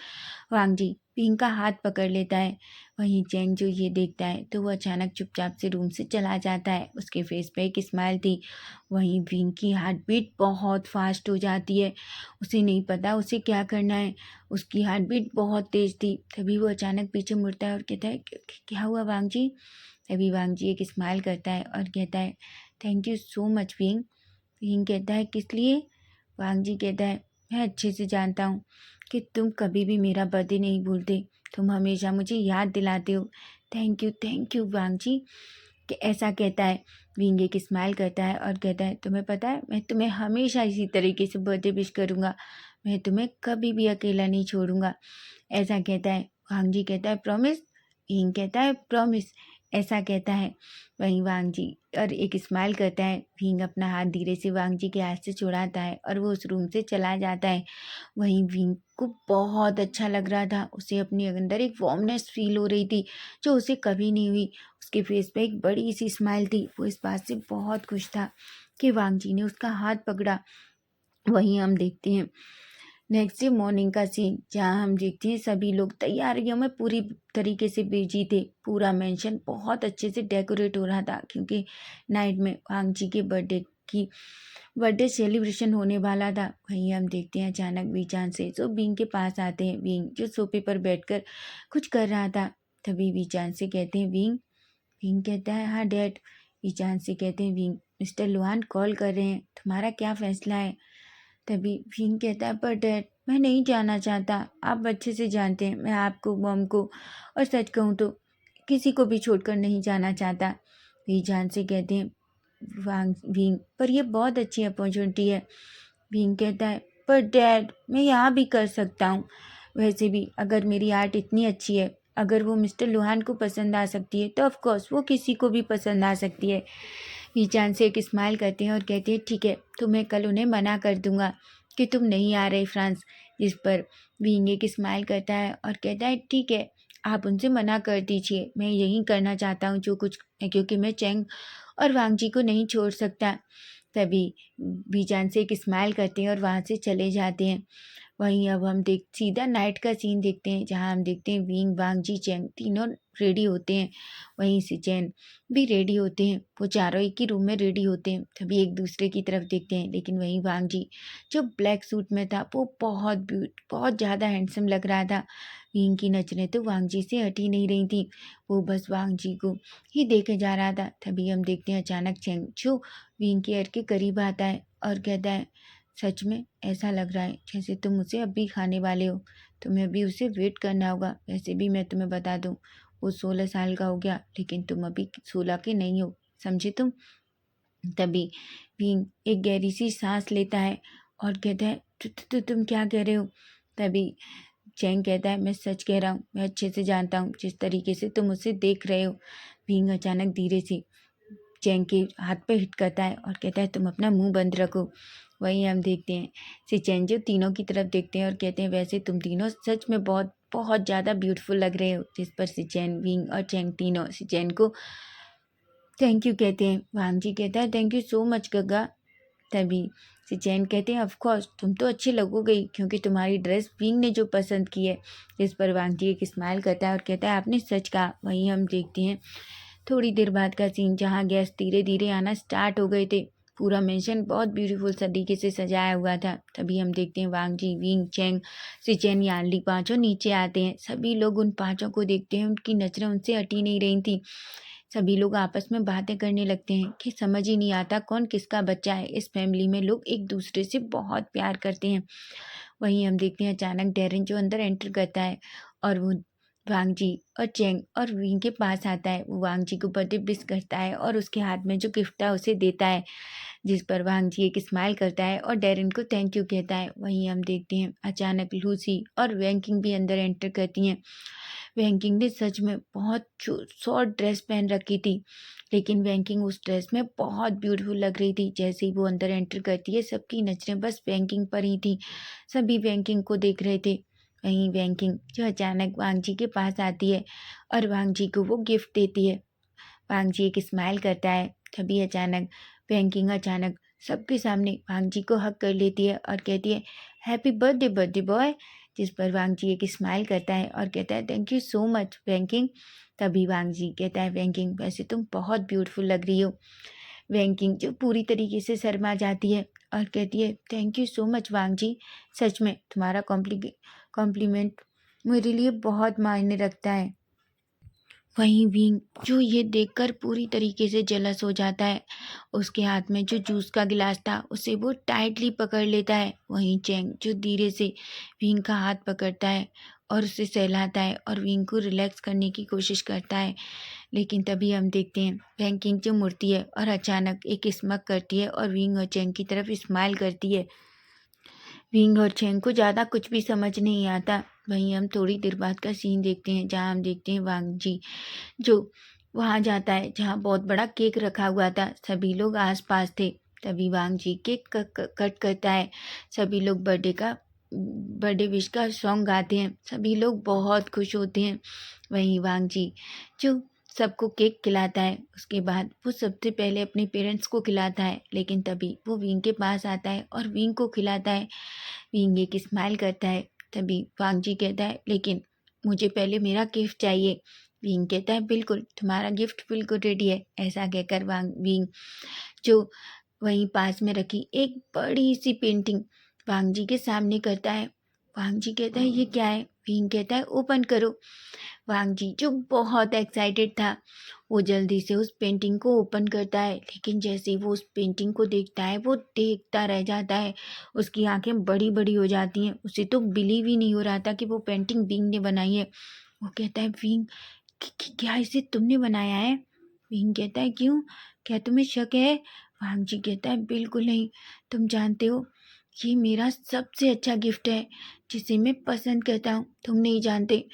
वांग जी विंग का हाथ पकड़ लेता है। वहीं चेंग जो ये देखता है तो वो अचानक चुपचाप से रूम से चला जाता है। उसके फेस पे एक स्माइल थी। वहीं विंग की हार्ट बीट बहुत फास्ट हो जाती है, उसे नहीं पता उसे क्या करना है, उसकी हार्ट बीट बहुत तेज थी। तभी वो अचानक पीछे मुड़ता है और कहता है क्या हुआ वांग जी?" तभी वांग जी एक स्माइल करता है और कहता है thank you so much wing. Wing कहता है किस लिए? वांग जी कहता है मैं अच्छे से जानता हूँ कि तुम कभी भी मेरा बर्थडे नहीं भूलते, तुम हमेशा मुझे याद दिलाते हो। थैंक यू वांग जी, कि ऐसा कहता है। विंग एक स्माइल करता है और कहता है तुम्हें पता है मैं तुम्हें हमेशा इसी तरीके से बर्थडे विश करूँगा, मैं तुम्हें कभी भी अकेला नहीं छोड़ूंगा, ऐसा कहता है। वांग जी कहता है प्रॉमिस? विंग कहता है प्रॉमिस, ऐसा कहता है। वहीं वांग जी और एक स्माइल करता है। विंग अपना हाथ धीरे से वांग जी के हाथ से छुड़ाता है और वो उस रूम से चला जाता है। वहीं विंग को बहुत अच्छा लग रहा था, उसे अपने अंदर एक वार्मनेस फील हो रही थी जो उसे कभी नहीं हुई। उसके फेस पे एक बड़ी सी स्माइल थी, वो इस बात से बहुत खुश था कि वांग जी ने उसका हाथ पकड़ा। वहीं हम देखते हैं नेक्स्ट डे मॉर्निंग का सीन, जहाँ हम देखते हैं सभी लोग तैयारियों में पूरी तरीके से बिजी थे। पूरा मेंशन बहुत अच्छे से डेकोरेट हो रहा था क्योंकि नाइट में वांग जी के बर्थडे सेलिब्रेशन होने वाला था। वहीं हम देखते हैं अचानक बीचान से जो बिंग के पास आते हैं। बिंग जो सोफे पर बैठकर कुछ कर रहा था। तभी बीचान से कहते हैं बिंग। बिंग कहता है हाँ डैड। बीचान से कहते हैं बिंग मिस्टर लुहान कॉल कर रहे हैं, तुम्हारा क्या फैसला है? तभी भीम कहता है पर डैड मैं नहीं जाना चाहता, आप अच्छे से जानते हैं मैं आपको मॉम को और सच कहूँ तो किसी को भी छोड़कर नहीं जाना चाहता। वी जान से कहते हैं वांग भीम पर यह बहुत अच्छी अपॉर्चुनिटी है। भीम कहता है पर डैड मैं यहाँ भी कर सकता हूँ, वैसे भी अगर मेरी आर्ट इतनी अच्छी है, अगर वो मिस्टर लुहान को पसंद आ सकती है तो ऑफ कोर्स वो किसी को भी पसंद आ सकती है। वीचान से एक स्माइल करते हैं और कहते हैं ठीक है तो मैं कल उन्हें मना कर दूंगा कि तुम नहीं आ रहे फ्रांस। जिस पर विंग एक स्माइल करता है और कहता है ठीक है आप उनसे मना कर दीजिए, मैं यही करना चाहता हूँ जो कुछ, क्योंकि मैं चेंग और वांग जी को नहीं छोड़ सकता। तभी बीजान से एक स्माइल करते हैं और वहाँ से चले जाते हैं। वहीं अब हम सीधा नाइट का सीन देखते हैं, जहाँ हम देखते हैं विंग वांग जी चैंग तीनों रेडी होते हैं। वहीं सिचेन भी रेडी होते हैं, वो चारों एक ही रूम में रेडी होते हैं। तभी एक दूसरे की तरफ देखते हैं, लेकिन वहीं वांग जी जो ब्लैक सूट में था वो बहुत ज़्यादा हैंडसम लग रहा था। विंग की नजरें तो वांग जी से हट ही नहीं रही थी, वो बस वांग जी को ही देखे जा रहा था। तभी हम देखते हैं अचानक चेंग जो विंग के के करीब आता है और कहता है सच में ऐसा लग रहा है जैसे तुम उसे अभी खाने वाले हो, तुम्हें अभी उसे वेट करना होगा। वैसे भी मैं तुम्हें बता दूं वो 16 साल का हो गया, लेकिन तुम अभी 16 के नहीं हो, समझे तुम? तभी भीम एक गहरी सी सांस लेता है और कहता है तुम क्या कह रहे हो? तभी चैंग कहता है मैं सच कह रहा हूँ, मैं अच्छे से जानता हूँ जिस तरीके से तुम उसे देख रहे हो। भीम अचानक धीरे से चैंग के हाथ पे हिट करता है और कहता है तुम अपना मुंह बंद रखो। वहीं हम देखते हैं सिचेन जो तीनों की तरफ देखते हैं और कहते हैं वैसे तुम तीनों सच में बहुत बहुत ज़्यादा ब्यूटीफुल लग रहे हो। जिस पर सिचेन विंग और चैंग तीनों सिचेन को थैंक यू कहते हैं। वांग जी कहता है थैंक यू सो मच गगा। तभी सिचेन कहते हैं ऑफ कोर्स तुम तो अच्छे लगोगे ही, क्योंकि तुम्हारी ड्रेस विंग ने जो पसंद की है। जिस पर वांग जी एक स्माइल करता है और कहता है आपने सच कहा। वहीं हम देखते हैं थोड़ी देर बाद का सीन, जहाँ गेस्ट धीरे धीरे आना स्टार्ट हो गए थे। पूरा मेंशन बहुत ब्यूटीफुल तरीके से सजाया हुआ था। तभी हम देखते हैं वांग जी विंग चैंग सिचेन यानली पांचों नीचे आते हैं। सभी लोग उन पांचों को देखते हैं, उनकी नजरें उनसे हटी नहीं रही थी। सभी लोग आपस में बातें करने लगते हैं कि समझ ही नहीं आता कौन किसका बच्चा है। इस फैमिली में लोग एक दूसरे से बहुत प्यार करते हैं। वहीं हम देखते हैं अचानक डेरिन जो अंदर एंटर करता है और वो वांग जी और चेंग और विंग के पास आता है। वो वांग जी को बर्थडे विश करता है और उसके हाथ में जो गिफ्ट था उसे देता है, जिस पर वांग जी एक स्माइल करता है और डेरेन को थैंक यू कहता है। वहीं हम देखते हैं अचानक लूसी और वैंकिंग भी अंदर एंटर करती हैं। वैंकिंग ने सच में बहुत शॉर्ट ड्रेस पहन रखी थी, लेकिन वैंकिंग उस ड्रेस में बहुत ब्यूटीफुल लग रही थी। जैसे ही वो अंदर एंटर करती है, सबकी नजरें बस वैंकिंग पर ही थी। सभी वैंकिंग को देख रहे थे। वहीं वैंकिंग जो अचानक वांग जी के पास आती है और वांग जी को वो गिफ्ट देती है। वांग जी एक स्माइल करता है। तभी अचानक वैंकिंग अचानक सबके सामने वांग जी को हग कर लेती है और कहती है, हैप्पी बर्थडे बर्थडे बॉय। जिस पर वांग जी एक स्माइल करता है और कहता है, thank you so much banking. तभी वांग जी कहता है, वैंकिंग वैसे तुम बहुत ब्यूटीफुल लग रही हो। वैंकिंग जो पूरी तरीके से शर्मा जाती है और कहती है, थैंक यू सो मच वांग जी, सच में तुम्हारा कॉम्प्लीमेंट मेरे लिए बहुत मायने रखता है। वहीं विंग जो ये देखकर पूरी तरीके से जेलस हो जाता है। उसके हाथ में जो जूस का गिलास था उसे वो टाइटली पकड़ लेता है। वहीं चैंग जो धीरे से विंग का हाथ पकड़ता है और उसे सहलाता है और विंग को रिलैक्स करने की कोशिश करता है। लेकिन तभी हम देखते हैं वैंकिंग जो मुड़ती है और अचानक एक स्मग करती है और विंग और चैंग की तरफ स्माइल करती है। विंग और चैंग को ज़्यादा कुछ भी समझ नहीं आता। वहीं हम थोड़ी देर बाद का सीन देखते हैं, जहाँ हम देखते हैं वांग जी जो वहाँ जाता है जहाँ बहुत बड़ा केक रखा हुआ था। सभी लोग आसपास थे। तभी वांग जी केक कट करता है। सभी लोग बर्थडे विश का सॉन्ग गाते हैं। सभी लोग बहुत खुश होते हैं। वहीं वांग जी जो सबको केक खिलाता है, उसके बाद वो सबसे पहले अपने पेरेंट्स को खिलाता है। लेकिन तभी वो विंग के पास आता है और विंग को खिलाता है। विंग एक स्माइल करता है। तभी वांग जी कहता है, लेकिन मुझे पहले मेरा गिफ्ट चाहिए। विंग कहता है, बिल्कुल तुम्हारा गिफ्ट बिल्कुल रेडी है। ऐसा कहकर विंग जो वहीं पास में रखी एक बड़ी सी पेंटिंग वांग जी के सामने करता है। वांग जी कहता है, ये क्या है? विंग कहता है, ओपन करो। वांग जी जो बहुत एक्साइटेड था, वो जल्दी से उस पेंटिंग को ओपन करता है। लेकिन जैसे ही वो उस पेंटिंग को देखता है, वो देखता रह जाता है। उसकी आंखें बड़ी बड़ी हो जाती हैं। उसे तो बिलीव ही नहीं हो रहा था कि वो पेंटिंग विंग ने बनाई है। वो कहता है, विंग क्या इसे तुमने बनाया है? विंग कहता है, क्यों, क्या तुम्हें शक है? वांग जी कहता है, बिल्कुल नहीं। तुम जानते हो ये मेरा सबसे अच्छा गिफ्ट है, जिसे मैं पसंद करता हूँ। तुम नहीं जानते,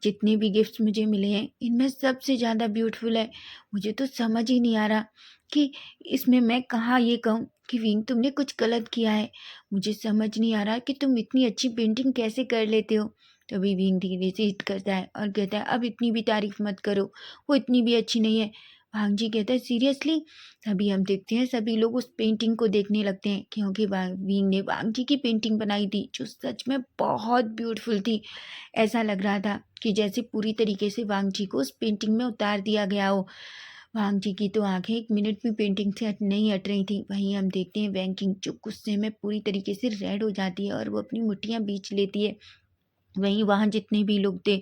जितने भी गिफ्ट्स मुझे मिले हैं इनमें सबसे ज़्यादा ब्यूटीफुल है। मुझे तो समझ ही नहीं आ रहा कि इसमें मैं कहाँ ये कहूँ कि विंग तुमने कुछ गलत किया है। मुझे समझ नहीं आ रहा कि तुम इतनी अच्छी पेंटिंग कैसे कर लेते हो। तभी विंग धीरे से हिट करता है और कहता है, अब इतनी भी तारीफ मत करो, वो इतनी भी अच्छी नहीं है। वांग जी कहता है, सीरियसली? तभी हम देखते हैं सभी लोग उस पेंटिंग को देखने लगते हैं, क्योंकि विंग ने वांग जी की पेंटिंग बनाई थी जो सच में बहुत ब्यूटीफुल थी। ऐसा लग रहा था कि जैसे पूरी तरीके से वांग जी को उस पेंटिंग में उतार दिया गया हो। वांग जी की तो आंखें एक मिनट भी पेंटिंग से नहीं हट रही थी। वहीं हम देखते हैं वैंकिंग जो गुस्से में पूरी तरीके से रेड हो जाती है और वो अपनी मुट्ठियां बीच लेती है। वहीं वहाँ जितने भी लोग थे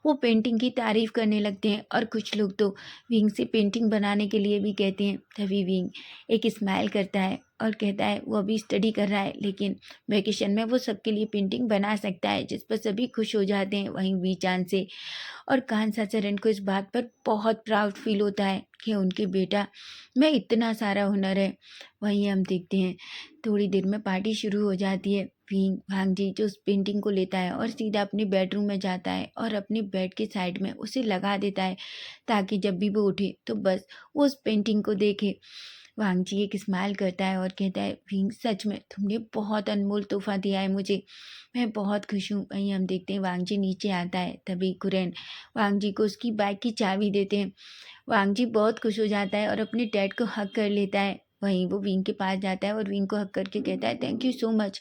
वो पेंटिंग की तारीफ करने लगते हैं और कुछ लोग तो विंग से पेंटिंग बनाने के लिए भी कहते हैं। तभी विंग एक स्माइल करता है और कहता है वो अभी स्टडी कर रहा है, लेकिन वेकेशन में वो सबके लिए पेंटिंग बना सकता है, जिस पर सभी खुश हो जाते हैं। वहीं वी चांद से और कान्सा चरण को इस बात पर बहुत प्राउड फील होता है कि उनके बेटा में इतना सारा हुनर है। वहीं हम देखते हैं थोड़ी देर में पार्टी शुरू हो जाती है। वांग जी जो उस पेंटिंग को लेता है और सीधा अपने बेडरूम में जाता है और अपने बेड के साइड में उसे लगा देता है, ताकि जब भी वो उठे तो बस वो उस पेंटिंग को देखे। वांग जी एक स्माइल करता है और कहता है, विंग सच में तुमने बहुत अनमोल तोहफा दिया है मुझे, मैं बहुत खुश हूँ। वहीं हम देखते हैं वांग जी नीचे आता है। तभी कुरेन वांग जी को उसकी बाइक की चाबी देते हैं। वांग जी बहुत खुश हो जाता है और अपने डैड को हग कर लेता है। वहीं वो विंग के पास जाता है और विंग को हग करके कहता है, thank you so much.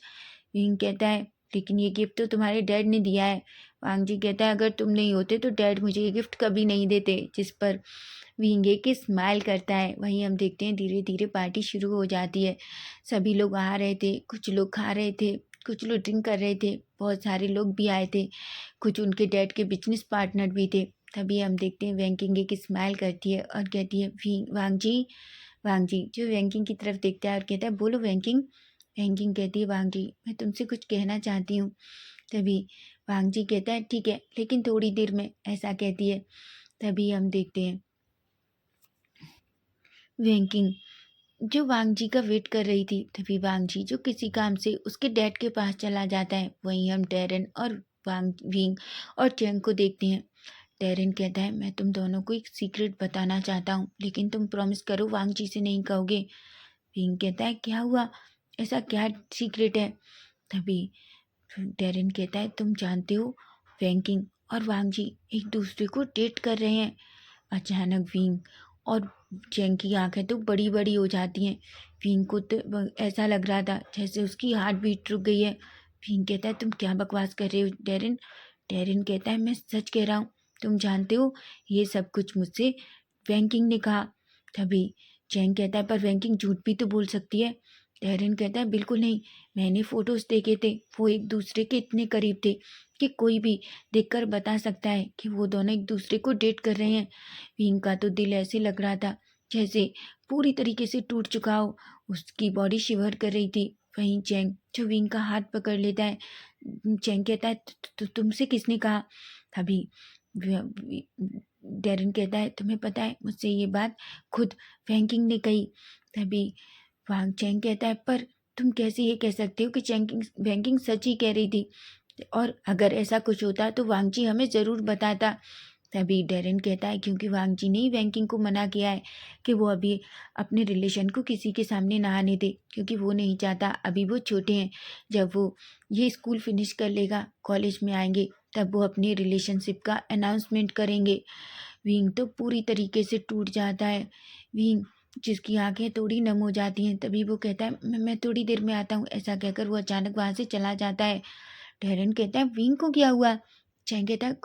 Wing कहता है, लेकिन ये गिफ्ट तो तुम्हारे डैड ने दिया है। वांग जी कहता है, अगर तुम नहीं होते तो डैड मुझे ये गिफ्ट कभी नहीं देते। जिस पर विंग एक स्माइल करता है। वहीं हम देखते हैं धीरे धीरे पार्टी शुरू हो जाती है। सभी लोग आ रहे थे, कुछ लोग खा रहे थे, कुछ लोग ड्रिंक कर रहे थे, बहुत सारे लोग भी आए थे, कुछ उनके डैड के बिजनेस पार्टनर भी थे। तभी हम देखते हैं वैंकिंग एक स्माइल करती है और कहती है, वांग जी जो वैंकिंग की तरफ देखता है और कहता है, बोलो वैंकिंग। वैंकिंग कहती है, वांग जी मैं तुमसे कुछ कहना चाहती हूँ। तभी वांग जी कहता है ठीक है लेकिन थोड़ी देर में, ऐसा कहती है। तभी हम देखते हैं वेंकिंग जो वांग जी का वेट कर रही थी। तभी वांग जी जो किसी काम से उसके डैड के पास चला जाता है। वहीं हम टेरन और वांग विंग और चेंग को देखते हैं। टेरन कहता है मैं तुम दोनों को एक सीक्रेट बताना चाहता हूँ, लेकिन तुम प्रॉमिस करो वांग जी से नहीं कहोगे। विंग कहता है क्या हुआ, ऐसा क्या सीक्रेट है। तभी टेरन कहता है तुम जानते हो वैंकिंग और वांग जी एक दूसरे को डेट कर रहे हैं। अचानक विंग और चैंग की आंखें तो बड़ी बड़ी हो जाती हैं। विंग को तो ऐसा लग रहा था जैसे उसकी हार्ट बीट रुक गई है। विंग कहता है तुम क्या बकवास कर रहे हो टेरन। टेरन कहता है मैं सच कह रहा हूँ, तुम जानते हो ये सब कुछ मुझसे वैंकिंग ने कहा। तभी चैंग कहता है पर वैंकिंग झूठ भी तो बोल सकती है। टेरन कहता है बिल्कुल नहीं, मैंने फोटोज देखे थे, वो एक दूसरे के इतने करीब थे कि कोई भी देखकर बता सकता है कि वो दोनों एक दूसरे को डेट कर रहे हैं। विंग का तो दिल ऐसे लग रहा था जैसे पूरी तरीके से टूट चुका हो, उसकी बॉडी शिवर कर रही थी। वहीं चैंग जो विंग का हाथ पकड़ लेता है। चैंग कहता है तुमसे किसने कहा। तभी डेरन कहता है तुम्हें पता है मुझसे ये बात खुद वैंकिंग ने कही। तभी वांग चैंग कहता है पर तुम कैसे ये कह सकते हो कि चैंकिंग वैंकिंग सच ही कह रही थी, और अगर ऐसा कुछ होता तो वांग जी हमें ज़रूर बताता। तभी डेरन कहता है क्योंकि वांग जी ने ही वैंकिंग को मना किया है कि वो अभी अपने रिलेशन को किसी के सामने ना आने दे, क्योंकि वो नहीं चाहता, अभी वो छोटे हैं। जब वो ये स्कूल फिनिश कर लेगा, कॉलेज में आएंगे, तब वो अपनी रिलेशनशिप का अनाउंसमेंट करेंगे। विंग तो पूरी तरीके से टूट जाता है। विंग जिसकी आंखें थोड़ी नम हो जाती हैं। तभी वो कहता है मैं थोड़ी देर में आता हूँ। ऐसा कहकर वो अचानक वहाँ से चला जाता है। टेरन कहता है विंग को क्या हुआ। चैंग कहता है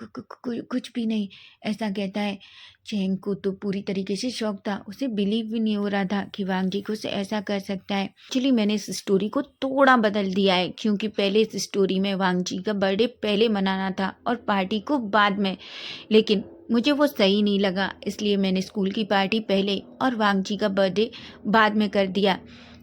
कुछ भी नहीं, ऐसा कहता है। चैंग को तो पूरी तरीके से शौक था, उसे बिलीव भी नहीं हो रहा था कि वांग जी को उसे ऐसा कर सकता है। एक्चुअली मैंने इस स्टोरी को थोड़ा बदल दिया है, क्योंकि पहले इस स्टोरी में वांग जी का बर्थडे पहले मनाना था और पार्टी को बाद में, लेकिन मुझे वो सही नहीं लगा, इसलिए मैंने स्कूल की पार्टी पहले और वांग जी का बर्थडे बाद में कर दिया।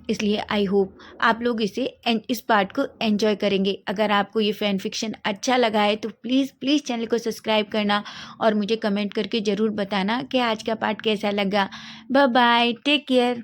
इसलिए आई होप आप लोग इस पार्ट को एंजॉय करेंगे। अगर आपको ये फैन फिक्शन अच्छा लगा है तो प्लीज़ प्लीज़ चैनल को सब्सक्राइब करना और मुझे कमेंट करके ज़रूर बताना कि आज का पार्ट कैसा लगा। Bye bye, take care.